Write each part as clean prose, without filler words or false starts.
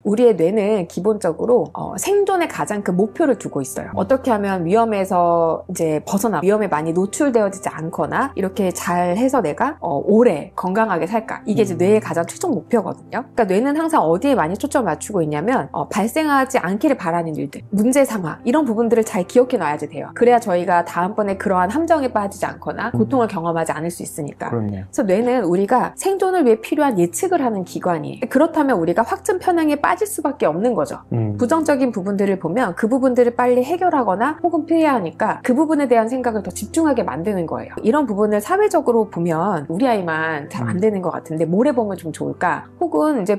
우리의 뇌는 기본적으로 생존의 가장 큰 목표를 두고 있어요. 어떻게 하면 위험에서 이제 벗어나 위험에 많이 노출되어지지 않거나 이렇게 잘 해서 내가 오래 건강하게 살까, 이게 이제 뇌의 가장 최종 목표거든요. 그러니까 뇌는 항상 어디에 많이 초점을 맞추고 있냐면 발생하지 않기를 바라는 일들, 문제 상황, 이런 부분들을 잘 기억해 놔야지 돼요. 그래야 저희가 다음번에 그러한 함정에 빠지지 않거나 고통을 경험하지 않을 수 있으니까. 그렇네요. 그래서 뇌는 우리가 생존을 위해 필요한 예측을 하는 기관이에요. 그렇다면 우리가 확증 편향에 빠질 수밖에 없는 거죠. 부정적인 부분들을 보면 그 부분들을 빨리 해결하거나 혹은 피해야 하니까 그 부분에 대한 생각을 더 집중하게 만드는 거예요. 이런 부분을 사회적으로 보면 우리 아이만 잘 안 되는 것 같은데 뭘 해보면 좀 좋을까? 혹은 이제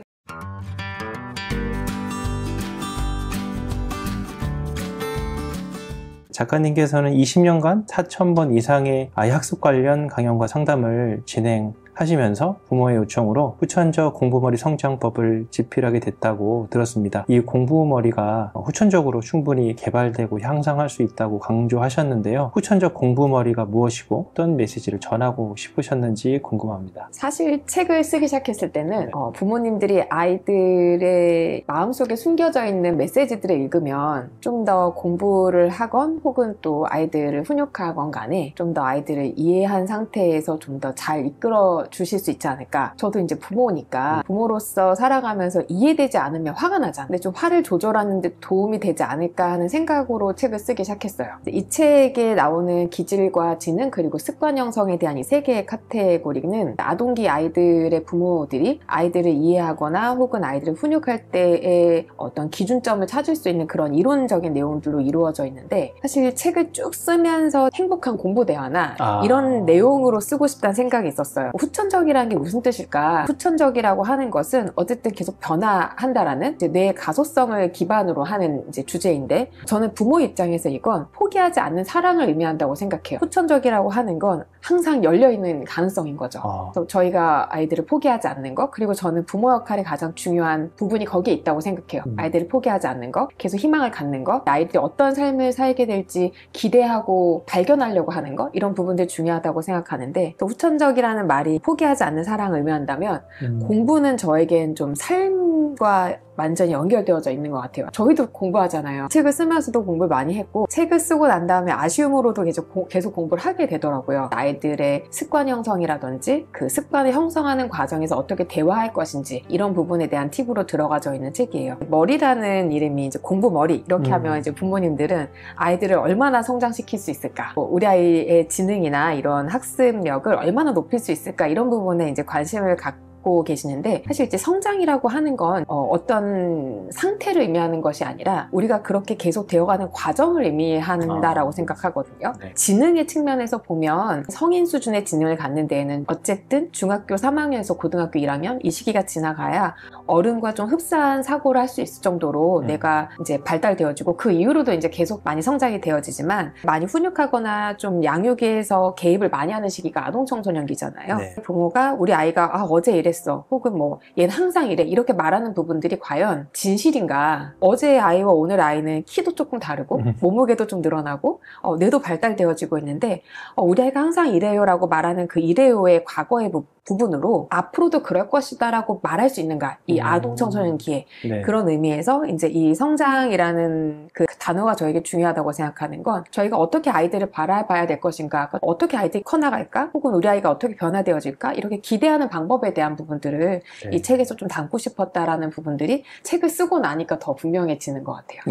작가님께서는 20년간 4,000번 이상의 아이 학습 관련 강연과 상담을 진행하시면서 부모의 요청으로 후천적 공부머리 성장법을 집필하게 됐다고 들었습니다. 이 공부머리가 후천적으로 충분히 개발되고 향상할 수 있다고 강조하셨는데요. 후천적 공부머리가 무엇이고 어떤 메시지를 전하고 싶으셨는지 궁금합니다. 사실 책을 쓰기 시작했을 때는 부모님들이 아이들의 마음속에 숨겨져 있는 메시지들을 읽으면 좀 더 공부를 하건 혹은 또 아이들을 훈육하건 간에 좀 더 아이들을 이해한 상태에서 좀 더 잘 이끌어 주실 수 있지 않을까. 저도 이제 부모니까 부모로서 살아가면서 이해되지 않으면 화가 나잖아. 근데 좀 화를 조절하는 데 도움이 되지 않을까 하는 생각으로 책을 쓰기 시작했어요. 이 책에 나오는 기질과 지능 그리고 습관 형성에 대한 이 세 개의 카테고리는 아동기 아이들의 부모들이 아이들을 이해하거나 혹은 아이들을 훈육할 때의 어떤 기준점을 찾을 수 있는 그런 이론적인 내용들로 이루어져 있는데, 사실 책을 쭉 쓰면서 행복한 공부 대화나 이런 내용으로 쓰고 싶다는 생각이 있었어요. 후천적이라는 게 무슨 뜻일까? 후천적이라고 하는 것은 어쨌든 계속 변화한다라는 이제 뇌의 가소성을 기반으로 하는 이제 주제인데, 저는 부모 입장에서 이건 포기하지 않는 사랑을 의미한다고 생각해요. 후천적이라고 하는 건 항상 열려있는 가능성인 거죠. 그래서 저희가 아이들을 포기하지 않는 것, 그리고 저는 부모 역할이 가장 중요한 부분이 거기에 있다고 생각해요. 아이들을 포기하지 않는 것, 계속 희망을 갖는 것, 아이들이 어떤 삶을 살게 될지 기대하고 발견하려고 하는 것, 이런 부분들이 중요하다고 생각하는데, 또 후천적이라는 말이 포기하지 않는 사랑을 의미한다면 공부는 저에겐 좀 삶과 완전히 연결되어져 있는 것 같아요. 저희도 공부하잖아요. 책을 쓰면서도 공부를 많이 했고, 책을 쓰고 난 다음에 아쉬움으로도 계속 공부를 하게 되더라고요. 아이들의 습관 형성이라든지 그 습관을 형성하는 과정에서 어떻게 대화할 것인지, 이런 부분에 대한 팁으로 들어가져 있는 책이에요. 머리라는 이름이 이제 공부머리, 이렇게 하면 이제 부모님들은 아이들을 얼마나 성장시킬 수 있을까, 우리 아이의 지능이나 이런 학습력을 얼마나 높일 수 있을까, 이런 부분에 이제 관심을 갖고 계시는데, 사실 이제 성장이라고 하는 건 어떤 상태를 의미하는 것이 아니라 우리가 그렇게 계속 되어가는 과정을 의미한다라고 생각하거든요. 지능의 측면에서 보면 성인 수준의 지능을 갖는 데에는 어쨌든 중학교 3학년에서 고등학교 1학년 이 시기가 지나가야 어른과 좀 흡사한 사고를 할 수 있을 정도로 내가 이제 발달되어지고, 그 이후로도 이제 계속 많이 성장이 되어지지만, 많이 훈육하거나 좀 양육에서 개입을 많이 하는 시기가 아동 청소년기잖아요. 부모가 우리 아이가 어제 이랬어, 혹은 뭐 얘는 항상 이래, 이렇게 말하는 부분들이 과연 진실인가? 어제의 아이와 오늘 아이는 키도 조금 다르고 몸무게도 좀 늘어나고 뇌도 발달되어지고 있는데, 우리 아이가 항상 이래요 라고 말하는 그 이래요의 과거의 부분으로 앞으로도 그럴 것이다 라고 말할 수 있는가, 이 아동 청소년기에. 그런 의미에서 이제 이 성장이라는 그 단어가 저에게 중요하다고 생각하는 건, 저희가 어떻게 아이들을 바라봐야 될 것인가, 어떻게 아이들이 커나갈까, 혹은 우리 아이가 어떻게 변화되어질까, 이렇게 기대하는 방법에 대한 부분들을 이 책에서 좀 담고 싶었다라는 부분들이 책을 쓰고 나니까 더 분명해지는 것 같아요.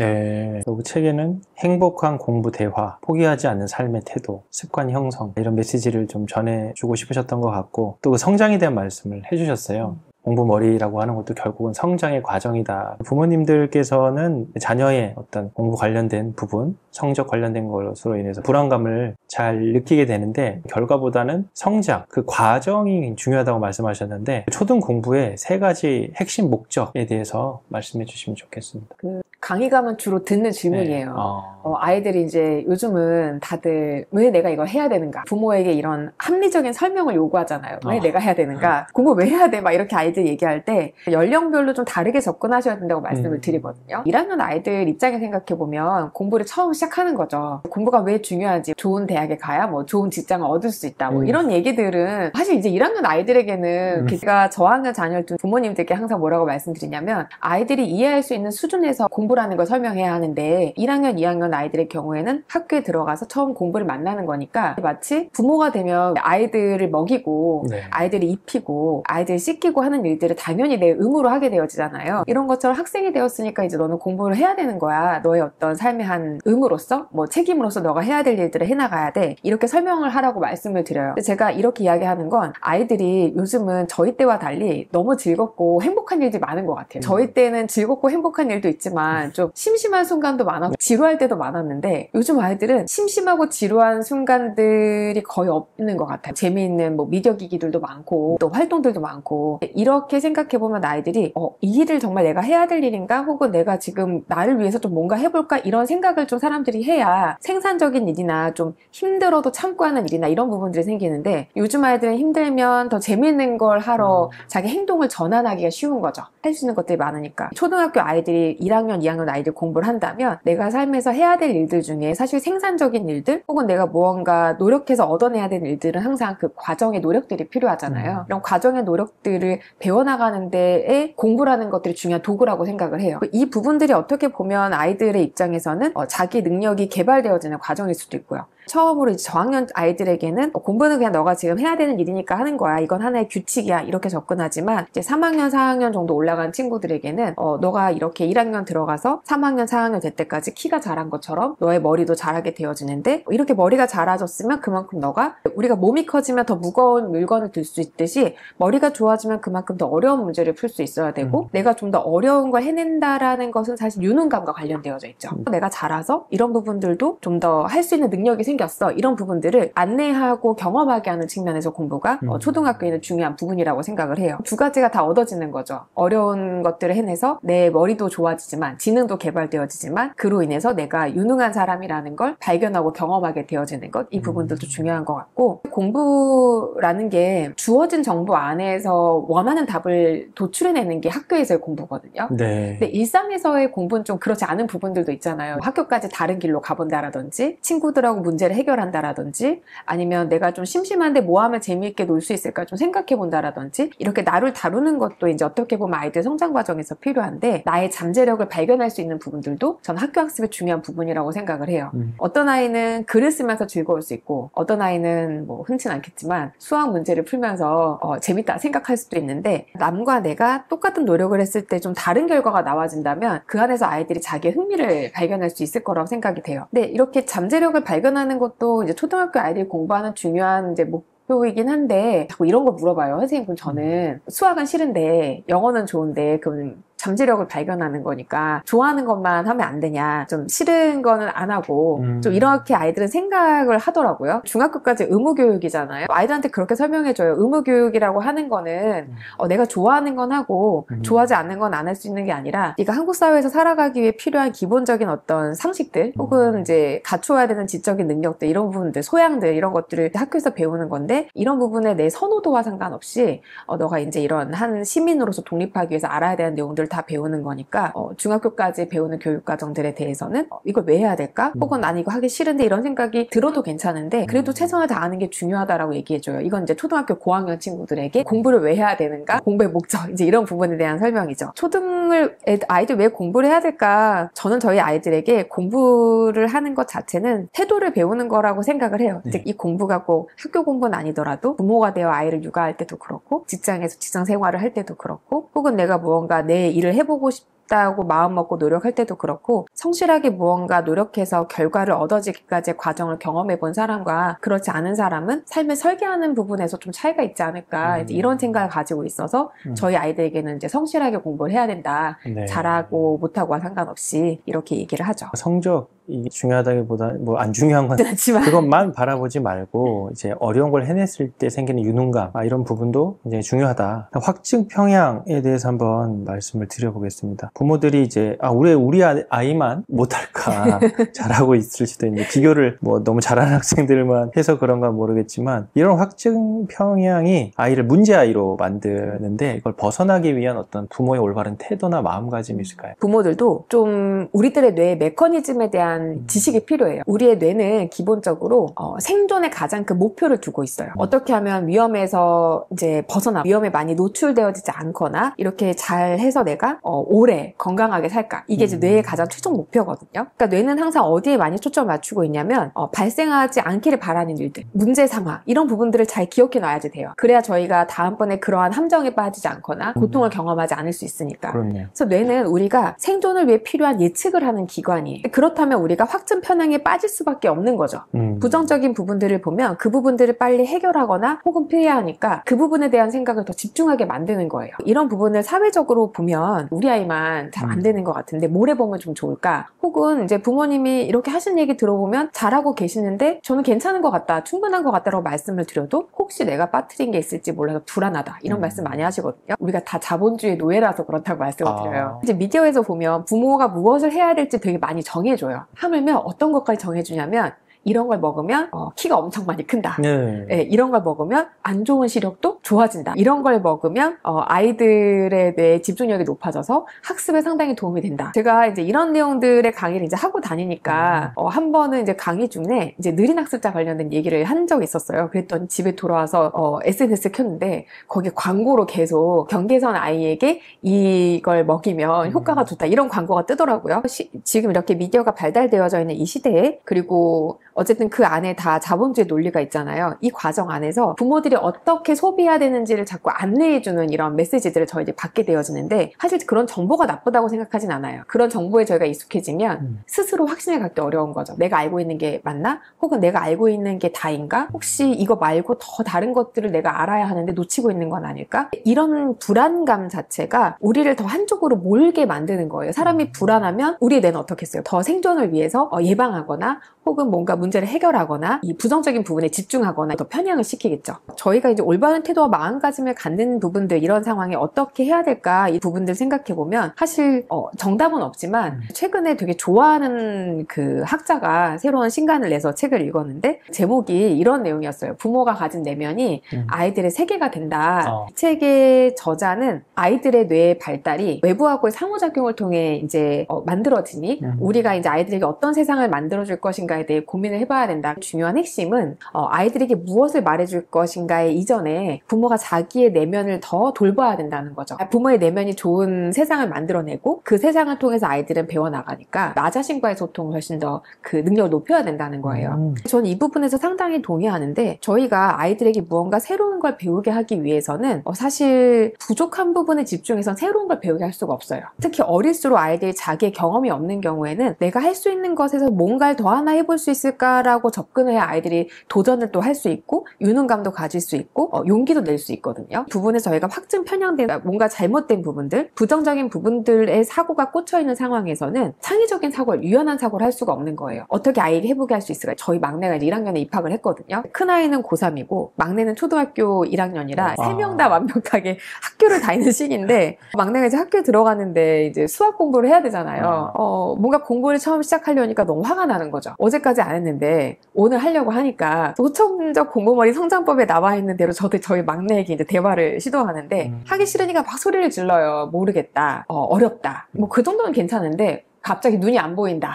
그리고 책에는 행복한 공부 대화, 포기하지 않는 삶의 태도, 습관 형성, 이런 메시지를 좀 전해주고 싶으셨던 것 같고, 또 그 성장에 대한 말씀을 해주셨어요. 공부머리라고 하는 것도 결국은 성장의 과정이다. 부모님들께서는 자녀의 어떤 공부 관련된 부분, 성적 관련된 것으로 인해서 불안감을 잘 느끼게 되는데, 결과보다는 성장, 그 과정이 중요하다고 말씀하셨는데, 초등 공부의 3가지 핵심 목적에 대해서 말씀해 주시면 좋겠습니다. 강의 가면 주로 듣는 질문이에요. 아이들이 이제 요즘은 다들 왜 내가 이걸 해야 되는가? 부모에게 이런 합리적인 설명을 요구하잖아요. 왜 내가 해야 되는가? 공부 왜 해야 돼? 막 이렇게 아이들 얘기할 때 연령별로 좀 다르게 접근하셔야 된다고 말씀을 드리거든요. 1학년 아이들 입장에 생각해보면 공부를 처음 시작하는 거죠. 공부가 왜 중요하지? 좋은 대학에 가야 뭐 좋은 직장을 얻을 수 있다. 뭐 이런 얘기들은 사실 이제 1학년 아이들에게는 제가 저학년 자녀를 둔 부모님들께 항상 뭐라고 말씀드리냐면 아이들이 이해할 수 있는 수준에서 공부라는 걸 설명해야 하는데 1학년, 2학년 아이들의 경우에는 학교에 들어가서 처음 공부를 만나는 거니까 마치 부모가 되면 아이들을 먹이고 아이들을 입히고 아이들을 씻기고 하는 일들을 당연히 내 의무로 하게 되어지잖아요. 이런 것처럼 학생이 되었으니까 이제 너는 공부를 해야 되는 거야. 너의 어떤 삶의 한 의무로서 뭐 책임으로서 너가 해야 될 일들을 해나가야 돼. 이렇게 설명을 하라고 말씀을 드려요. 제가 이렇게 이야기하는 건 아이들이 요즘은 저희 때와 달리 너무 즐겁고 행복한 일들이 많은 것 같아요. 저희 때는 즐겁고 행복한 일도 있지만 좀 심심한 순간도 많았고 지루할 때도 많았는데 요즘 아이들은 심심하고 지루한 순간들이 거의 없는 것 같아요. 재미있는 뭐 미디어 기기들도 많고 또 활동들도 많고 이렇게 생각해보면 아이들이 이 일을 정말 내가 해야 될 일인가? 혹은 내가 지금 나를 위해서 좀 뭔가 해볼까? 이런 생각을 좀 사람들이 해야 생산적인 일이나 좀 힘들어도 참고 하는 일이나 이런 부분들이 생기는데 요즘 아이들은 힘들면 더 재미있는 걸 하러 자기 행동을 전환하기가 쉬운 거죠. 할 수 있는 것들이 많으니까. 초등학교 아이들이 1학년, 2학년 아이들 공부를 한다면 내가 삶에서 해야 될 일들 중에 사실 생산적인 일들 혹은 내가 무언가 노력해서 얻어내야 되는 일들은 항상 그 과정의 노력들이 필요하잖아요. 이런 과정의 노력들을 배워나가는 데에 공부라는 것들이 중요한 도구라고 생각을 해요. 이 부분들이 어떻게 보면 아이들의 입장에서는 자기 능력이 개발되어지는 과정일 수도 있고요. 처음으로 이제 저학년 아이들에게는 공부는 그냥 너가 지금 해야 되는 일이니까 하는 거야. 이건 하나의 규칙이야. 이렇게 접근하지만 이제 3학년, 4학년 정도 올라간 친구들에게는 너가 이렇게 1학년 들어가서 3학년, 4학년 될 때까지 키가 자란 것처럼 너의 머리도 자라게 되어지는데 이렇게 머리가 자라졌으면 그만큼 너가 우리가 몸이 커지면 더 무거운 물건을 들 수 있듯이 머리가 좋아지면 그만큼 더 어려운 문제를 풀 수 있어야 되고 내가 좀 더 어려운 걸 해낸다라는 것은 사실 유능감과 관련되어져 있죠. 내가 자라서 이런 부분들도 좀 더 할 수 있는 능력이 생겼어. 이런 부분들을 안내하고 경험하게 하는 측면에서 공부가 초등학교에는 중요한 부분이라고 생각을 해요. 두 가지가 다 얻어지는 거죠. 어려운 것들을 해내서 내 머리도 좋아지지만 지능도 개발되어지지만 그로 인해서 내가 유능한 사람이라는 걸 발견하고 경험하게 되어지는 것. 이 부분들도 중요한 것 같고 공부라는 게 주어진 정보 안에서 원하는 답을 도출해내는 게 학교에서의 공부거든요. 근데 일상에서의 공부는 좀 그렇지 않은 부분들도 있잖아요. 학교까지 다른 길로 가본다라든지 친구들하고 문제를 해결한다라든지 아니면 내가 좀 심심한데 뭐 하면 재미있게 놀 수 있을까 좀 생각해 본다라든지 이렇게 나를 다루는 것도 이제 어떻게 보면 아이들 성장 과정에서 필요한데 나의 잠재력을 발견할 수 있는 부분들도 저는 학교 학습의 중요한 부분이라고 생각을 해요. 어떤 아이는 글을 쓰면서 즐거울 수 있고 어떤 아이는 뭐 흔치는 않겠지만 수학 문제를 풀면서 재밌다 생각할 수도 있는데 남과 내가 똑같은 노력을 했을 때 좀 다른 결과가 나와진다면 그 안에서 아이들이 자기의 흥미를 발견할 수 있을 거라고 생각이 돼요. 근데 이렇게 잠재력을 발견하는 것도 이제 초등학교 아이들이 공부하는 중요한 이제 목표이긴 한데 자꾸 이런 거 물어봐요. 선생님, 그럼 저는 수학은 싫은데 영어는 좋은데 그럼 잠재력을 발견하는 거니까 좋아하는 것만 하면 안 되냐, 좀 싫은 거는 안 하고 좀 이렇게 아이들은 생각을 하더라고요. 중학교까지 의무교육이잖아요. 아이들한테 그렇게 설명해줘요. 의무교육이라고 하는 거는 내가 좋아하는 건 하고 좋아하지 않는 건 안 할 수 있는 게 아니라 네가 한국 사회에서 살아가기 위해 필요한 기본적인 어떤 상식들 혹은 이제 갖춰야 되는 지적인 능력들 이런 부분들, 소양들 이런 것들을 학교에서 배우는 건데 이런 부분에 내 선호도와 상관없이 너가 이제 이런 한 시민으로서 독립하기 위해서 알아야 되는 내용들 다 배우는 거니까 중학교까지 배우는 교육과정들에 대해서는 이걸 왜 해야 될까? 혹은 난 이거 하기 싫은데 이런 생각이 들어도 괜찮은데 그래도 최선을 다하는 게 중요하다라고 얘기해줘요. 이건 이제 초등학교 고학년 친구들에게 공부를 왜 해야 되는가? 공부의 목적, 이제 이런 부분에 대한 설명이죠. 초등을 아이들 왜 공부를 해야 될까? 저는 저희 아이들에게 공부를 하는 것 자체는 태도를 배우는 거라고 생각을 해요. 즉 이 공부가 꼭 학교 공부는 아니더라도 부모가 되어 아이를 육아할 때도 그렇고 직장에서 직장 생활을 할 때도 그렇고 혹은 내가 무언가 내 일을 해보고 싶다고 마음먹고 노력할 때도 그렇고 성실하게 무언가 노력해서 결과를 얻어지기까지의 과정을 경험해 본 사람과 그렇지 않은 사람은 삶을 설계하는 부분에서 좀 차이가 있지 않을까 이런 생각을 가지고 있어서 저희 아이들에게는 이제 성실하게 공부를 해야 된다. 잘하고 못하고와 상관없이 이렇게 얘기를 하죠. 성적 이게 중요하다기보다 뭐 안 중요한 건 하지만 그것만 바라보지 말고 이제 어려운 걸 해냈을 때 생기는 유능감 이런 부분도 굉장히 중요하다. 확증 평양에 대해서 한번 말씀을 드려보겠습니다. 부모들이 이제 우리 아이만 못할까 잘하고 있을 수도 있는데 비교를 뭐 너무 잘하는 학생들만 해서 그런가 모르겠지만 이런 확증 평양이 아이를 문제아이로 만드는데 이걸 벗어나기 위한 어떤 부모의 올바른 태도나 마음가짐이 있을까요? 부모들도 좀 우리들의 뇌의 메커니즘에 대한 지식이 필요해요. 우리의 뇌는 기본적으로 생존의 가장 큰 목표를 두고 있어요. 어떻게 하면 위험에서 이제 벗어나 위험에 많이 노출되어지지 않거나 이렇게 잘 해서 내가 오래 건강하게 살까, 이게 이제 뇌의 가장 최종 목표거든요. 그러니까 뇌는 항상 어디에 많이 초점을 맞추고 있냐면 발생하지 않기를 바라는 일들, 문제 상황 이런 부분들을 잘 기억해 놔야지 돼요. 그래야 저희가 다음번에 그러한 함정에 빠지지 않거나 고통을 경험하지 않을 수 있으니까. 그렇네요. 그래서 뇌는 우리가 생존을 위해 필요한 예측을 하는 기관이에요. 그렇다면 우리가 확증 편향에 빠질 수밖에 없는 거죠. 부정적인 부분들을 보면 그 부분들을 빨리 해결하거나 혹은 피해야 하니까 그 부분에 대한 생각을 더 집중하게 만드는 거예요. 이런 부분을 사회적으로 보면 우리 아이만 잘 안 되는 것 같은데 뭘 해보면 좀 좋을까? 혹은 이제 부모님이 이렇게 하신 얘기 들어보면 잘하고 계시는데 저는 괜찮은 것 같다, 충분한 것 같다라고 말씀을 드려도 혹시 내가 빠뜨린 게 있을지 몰라서 불안하다, 이런 말씀 많이 하시거든요. 우리가 다 자본주의 노예라서 그렇다고 말씀을 드려요. 이제 미디어에서 보면 부모가 무엇을 해야 될지 되게 많이 정해줘요. 하물며 어떤 것까지 정해주냐면 이런 걸 먹으면 키가 엄청 많이 큰다. 네, 이런 걸 먹으면 안 좋은 시력도 좋아진다. 이런 걸 먹으면 아이들의 뇌 집중력이 높아져서 학습에 상당히 도움이 된다. 제가 이제 이런 내용들의 강의를 이제 하고 다니니까 한 번은 이제 강의 중에 이제 느린 학습자 관련된 얘기를 한 적이 있었어요. 그랬더니 집에 돌아와서 SNS 켰는데 거기에 광고로 계속 경계선 아이에게 이걸 먹이면 효과가 좋다, 이런 광고가 뜨더라고요. 지금 이렇게 미디어가 발달되어져 있는 이 시대에, 그리고 어쨌든 그 안에 다 자본주의 논리가 있잖아요. 이 과정 안에서 부모들이 어떻게 소비해야 되는지를 자꾸 안내해주는 이런 메시지들을 저희들이 받게 되어지는데, 사실 그런 정보가 나쁘다고 생각하진 않아요. 그런 정보에 저희가 익숙해지면 스스로 확신을 갖기 어려운 거죠. 내가 알고 있는 게 맞나? 혹은 내가 알고 있는 게 다인가? 혹시 이거 말고 더 다른 것들을 내가 알아야 하는데 놓치고 있는 건 아닐까? 이런 불안감 자체가 우리를 더 한쪽으로 몰게 만드는 거예요. 사람이 불안하면 우리의 뇌는 어떻게 했어요? 더 생존을 위해서 예방하거나 혹은 뭔가 문제를 해결하거나 이 부정적인 부분에 집중하거나 더 편향을 시키겠죠. 저희가 이제 올바른 태도와 마음가짐을 갖는 부분들, 이런 상황에 어떻게 해야 될까, 이 부분들 생각해보면 사실 정답은 없지만 최근에 되게 좋아하는 그 학자가 새로운 신간을 내서 책을 읽었는데 제목이 이런 내용이었어요. 부모가 가진 내면이 아이들의 세계가 된다. 책의 저자는 아이들의 뇌의 발달이 외부하고의 상호작용을 통해 이제 만들어지니 우리가 이제 아이들에게 어떤 세상을 만들어줄 것인가에 대해 고민을 해봐야 된다. 중요한 핵심은 아이들에게 무엇을 말해줄 것인가에 이전에 부모가 자기의 내면을 더 돌봐야 된다는 거죠. 부모의 내면이 좋은 세상을 만들어내고 그 세상을 통해서 아이들은 배워나가니까 나 자신과의 소통을 훨씬 더 그 능력을 높여야 된다는 거예요. 저는 이 부분에서 상당히 동의하는데, 저희가 아이들에게 무언가 새로운 걸 배우게 하기 위해서는 사실 부족한 부분에 집중해서 새로운 걸 배우게 할 수가 없어요. 특히 어릴수록 아이들이 자기의 경험이 없는 경우에는 내가 할 수 있는 것에서 뭔가를 더 하나 해볼 수 있을까라고 접근을 해야 아이들이 도전을 또 할 수 있고 유능감도 가질 수 있고 용기도 낼 수 있거든요. 부분에서 저희가 확증 편향된 뭔가 잘못된 부분들, 부정적인 부분들의 사고가 꽂혀있는 상황에서는 창의적인 사고를, 유연한 사고를 할 수가 없는 거예요. 어떻게 아이에게 해보게 할 수 있을까요? 저희 막내가 이제 1학년에 입학을 했거든요. 큰아이는 고3이고 막내는 초등학교 1학년이라 3명 다 완벽하게 학교를 다니는 시기인데, 막내가 이제 학교에 들어가는데 이제 수학 공부를 해야 되잖아요. 뭔가 공부를 처음 시작하려니까 너무 화가 나는 거죠. 어제까지 안 했는데 오늘 하려고 하니까 도청적 공부머리 성장법에 나와 있는 대로 저희 막내에게 이제 대화를 시도하는데 하기 싫으니까 막 소리를 질러요. 모르겠다, 어렵다, 뭐 그 정도는 괜찮은데 갑자기 눈이 안 보인다,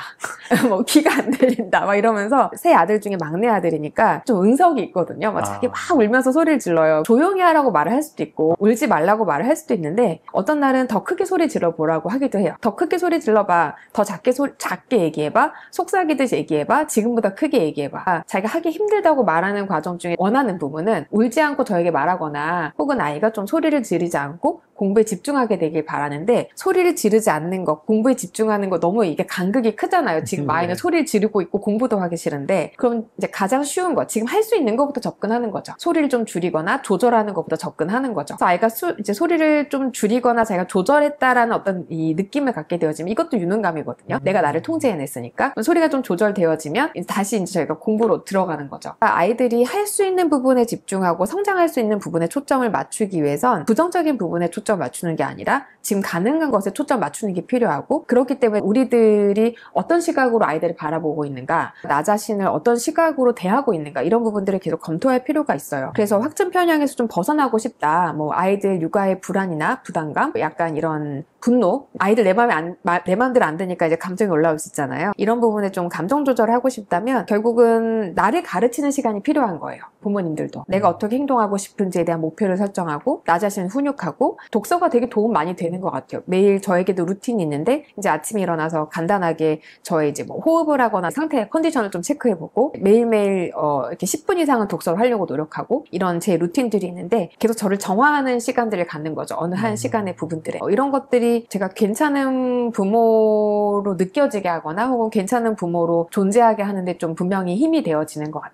뭐 귀가 안 들린다, 막 이러면서, 세 아들 중에 막내 아들이니까 좀 응석이 있거든요. 막 자기 막 울면서 소리를 질러요. 조용히 하라고 말을 할 수도 있고 울지 말라고 말을 할 수도 있는데, 어떤 날은 더 크게 소리 질러보라고 하기도 해요. 더 크게 소리 질러봐, 더 작게 얘기해봐, 속삭이듯이 얘기해봐, 지금보다 크게 얘기해봐. 자기가 하기 힘들다고 말하는 과정 중에 원하는 부분은 울지 않고 저에게 말하거나, 혹은 아이가 좀 소리를 지르지 않고 공부에 집중하게 되길 바라는데, 소리를 지르지 않는 것, 공부에 집중하는 거 너무 이게 간극이 크잖아요. 지금 아이는 소리를 지르고 있고 공부도 하기 싫은데, 그럼 이제 가장 쉬운 거, 지금 할 수 있는 것부터 접근하는 거죠. 소리를 좀 줄이거나 조절하는 것부터 접근하는 거죠. 그래서 아이가 이제 소리를 좀 줄이거나 자기가 조절했다라는 어떤 이 느낌을 갖게 되어지면 이것도 유능감이거든요. 내가 나를 통제해냈으니까. 소리가 좀 조절되어지면 다시 이제 저희가 공부로 들어가는 거죠. 아이들이 할 수 있는 부분에 집중하고 성장할 수 있는 부분에 초점을 맞추기 위해선 부정적인 부분에 초점을 맞추는 게 아니라 지금 가능한 것에 초점 맞추는 게 필요하고, 그렇기 때문에 우리들이 어떤 시각으로 아이들을 바라보고 있는가, 나 자신을 어떤 시각으로 대하고 있는가, 이런 부분들을 계속 검토할 필요가 있어요. 그래서 확증 편향에서 좀 벗어나고 싶다, 뭐 아이들 육아의 불안이나 부담감, 약간 이런 분노, 아이들 내 마음대로 안 되니까 이제 감정이 올라올 수 있잖아요. 이런 부분에 좀 감정 조절을 하고 싶다면 결국은 나를 가르치는 시간이 필요한 거예요. 부모님들도 내가 어떻게 행동하고 싶은지에 대한 목표를 설정하고 나 자신을 훈육하고, 독서가 되게 도움 많이 되는 것 같아요. 매일 저에게도 루틴이 있는데, 이제 아침에 일어나서 간단하게 저의 이제 뭐 호흡을 하거나 상태 컨디션을 좀 체크해보고, 매일매일 이렇게 10분 이상은 독서를 하려고 노력하고, 이런 제 루틴들이 있는데 계속 저를 정화하는 시간들을 갖는 거죠. 어느 한 시간의 부분들에 이런 것들이 제가 괜찮은 부모로 느껴지게 하거나 혹은 괜찮은 부모로 존재하게 하는데 좀 분명히 힘이 되어지는 것 같아요.